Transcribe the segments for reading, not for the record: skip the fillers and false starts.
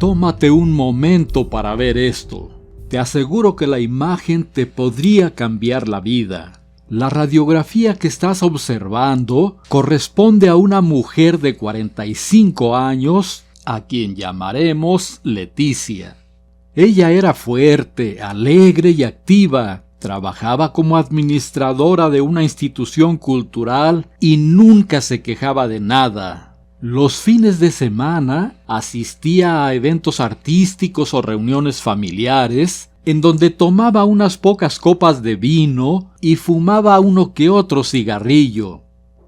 Tómate un momento para ver esto. Te aseguro que la imagen te podría cambiar la vida. La radiografía que estás observando corresponde a una mujer de 45 años, a quien llamaremos Leticia. Ella era fuerte, alegre y activa. Trabajaba como administradora de una institución cultural y nunca se quejaba de nada. Los fines de semana asistía a eventos artísticos o reuniones familiares en donde tomaba unas pocas copas de vino y fumaba uno que otro cigarrillo.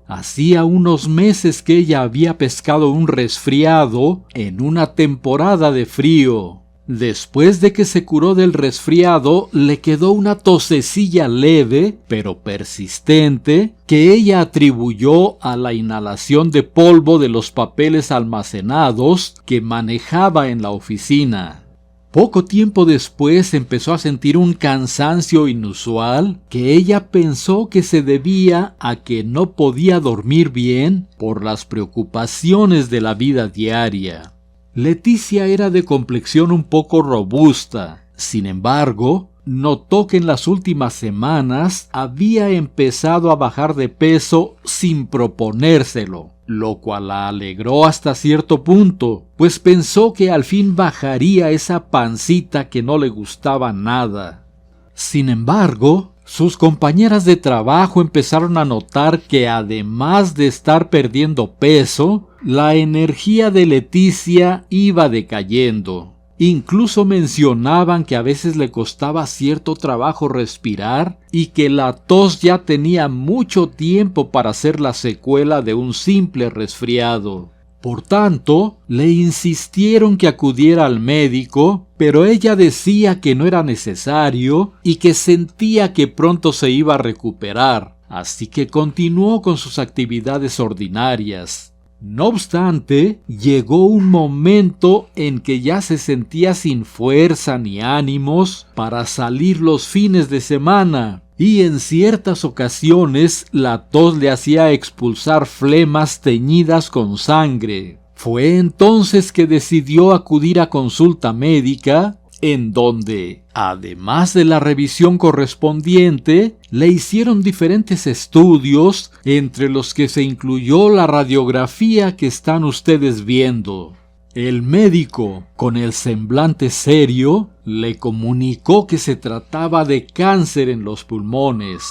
Hacía unos meses que ella había pescado un resfriado en una temporada de frío. Después de que se curó del resfriado, le quedó una tosecilla leve, pero persistente, que ella atribuyó a la inhalación de polvo de los papeles almacenados que manejaba en la oficina. Poco tiempo después empezó a sentir un cansancio inusual que ella pensó que se debía a que no podía dormir bien por las preocupaciones de la vida diaria. Leticia era de complexión un poco robusta. Sin embargo, notó que en las últimas semanas había empezado a bajar de peso sin proponérselo, lo cual la alegró hasta cierto punto, pues pensó que al fin bajaría esa pancita que no le gustaba nada. Sin embargo, sus compañeras de trabajo empezaron a notar que además de estar perdiendo peso, la energía de Leticia iba decayendo. Incluso mencionaban que a veces le costaba cierto trabajo respirar y que la tos ya tenía mucho tiempo para ser la secuela de un simple resfriado. Por tanto, le insistieron que acudiera al médico, pero ella decía que no era necesario y que sentía que pronto se iba a recuperar, así que continuó con sus actividades ordinarias. No obstante, llegó un momento en que ya se sentía sin fuerza ni ánimos para salir los fines de semana, y en ciertas ocasiones la tos le hacía expulsar flemas teñidas con sangre. Fue entonces que decidió acudir a consulta médica, en donde, además de la revisión correspondiente, le hicieron diferentes estudios, entre los que se incluyó la radiografía que están ustedes viendo. El médico, con el semblante serio, le comunicó que se trataba de cáncer en los pulmones.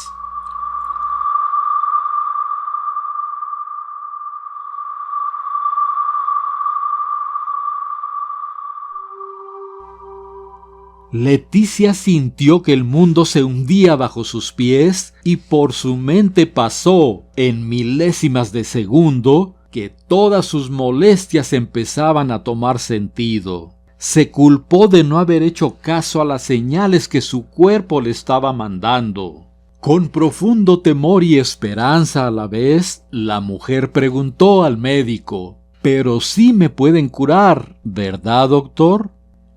Leticia sintió que el mundo se hundía bajo sus pies y por su mente pasó, en milésimas de segundo, que todas sus molestias empezaban a tomar sentido. Se culpó de no haber hecho caso a las señales que su cuerpo le estaba mandando. Con profundo temor y esperanza a la vez, la mujer preguntó al médico: «Pero sí me pueden curar, ¿verdad, doctor?».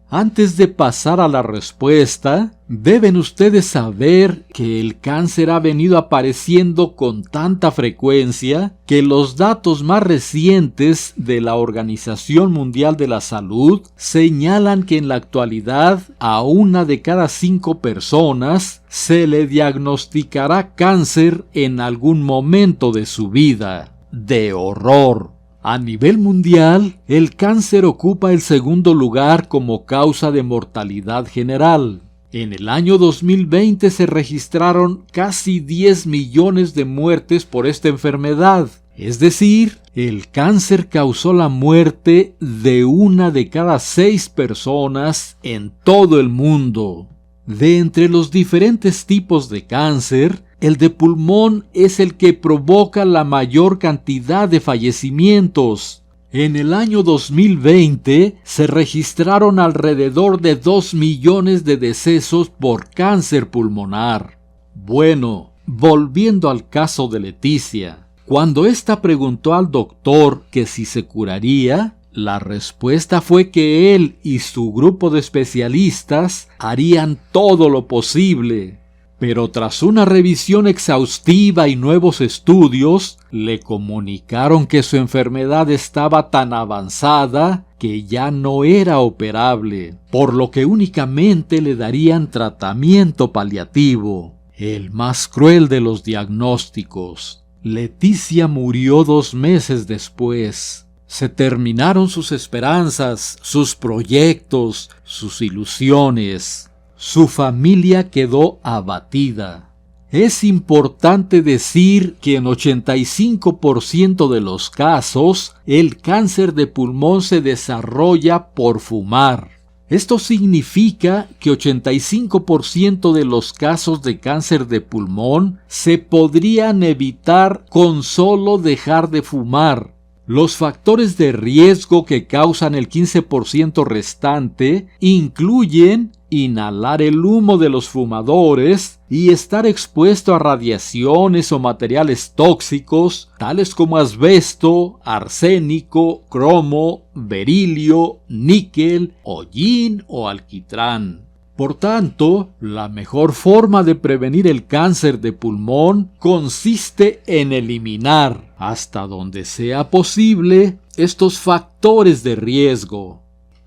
Antes de pasar a la respuesta, deben ustedes saber que el cáncer ha venido apareciendo con tanta frecuencia que los datos más recientes de la Organización Mundial de la Salud señalan que en la actualidad a 1 de cada 5 personas se le diagnosticará cáncer en algún momento de su vida. ¡De horror! A nivel mundial, el cáncer ocupa el segundo lugar como causa de mortalidad general. En el año 2020 se registraron casi 10 millones de muertes por esta enfermedad. Es decir, el cáncer causó la muerte de 1 de cada 6 personas en todo el mundo. De entre los diferentes tipos de cáncer, el de pulmón es el que provoca la mayor cantidad de fallecimientos. En el año 2020 se registraron alrededor de 2 millones de decesos por cáncer pulmonar. Bueno, volviendo al caso de Leticia, cuando ésta preguntó al doctor que si se curaría, la respuesta fue que él y su grupo de especialistas harían todo lo posible. Pero tras una revisión exhaustiva y nuevos estudios, le comunicaron que su enfermedad estaba tan avanzada que ya no era operable, por lo que únicamente le darían tratamiento paliativo, el más cruel de los diagnósticos. Leticia murió 2 meses después. Se terminaron sus esperanzas, sus proyectos, sus ilusiones. Su familia quedó abatida. Es importante decir que en 85% de los casos, el cáncer de pulmón se desarrolla por fumar. Esto significa que 85% de los casos de cáncer de pulmón se podrían evitar con solo dejar de fumar. Los factores de riesgo que causan el 15% restante incluyen inhalar el humo de los fumadores y estar expuesto a radiaciones o materiales tóxicos, tales como asbesto, arsénico, cromo, berilio, níquel, hollín o alquitrán. Por tanto, la mejor forma de prevenir el cáncer de pulmón consiste en eliminar, hasta donde sea posible, estos factores de riesgo.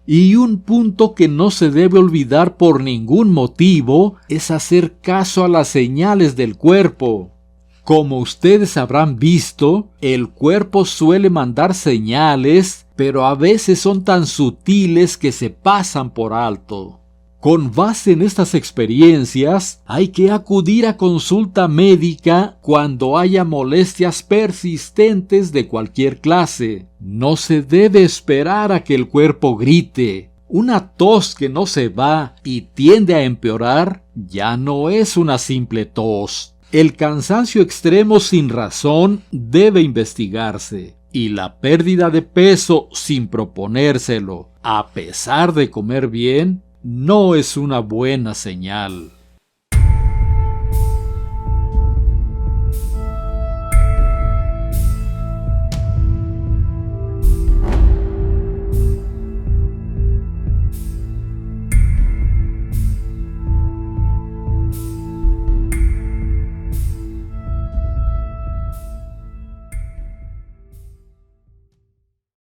Y un punto que no se debe olvidar por ningún motivo es hacer caso a las señales del cuerpo. Como ustedes habrán visto, el cuerpo suele mandar señales, pero a veces son tan sutiles que se pasan por alto. Con base en estas experiencias, hay que acudir a consulta médica cuando haya molestias persistentes de cualquier clase. No se debe esperar a que el cuerpo grite. Una tos que no se va y tiende a empeorar ya no es una simple tos. El cansancio extremo sin razón debe investigarse. Y la pérdida de peso sin proponérselo, a pesar de comer bien, no es una buena señal.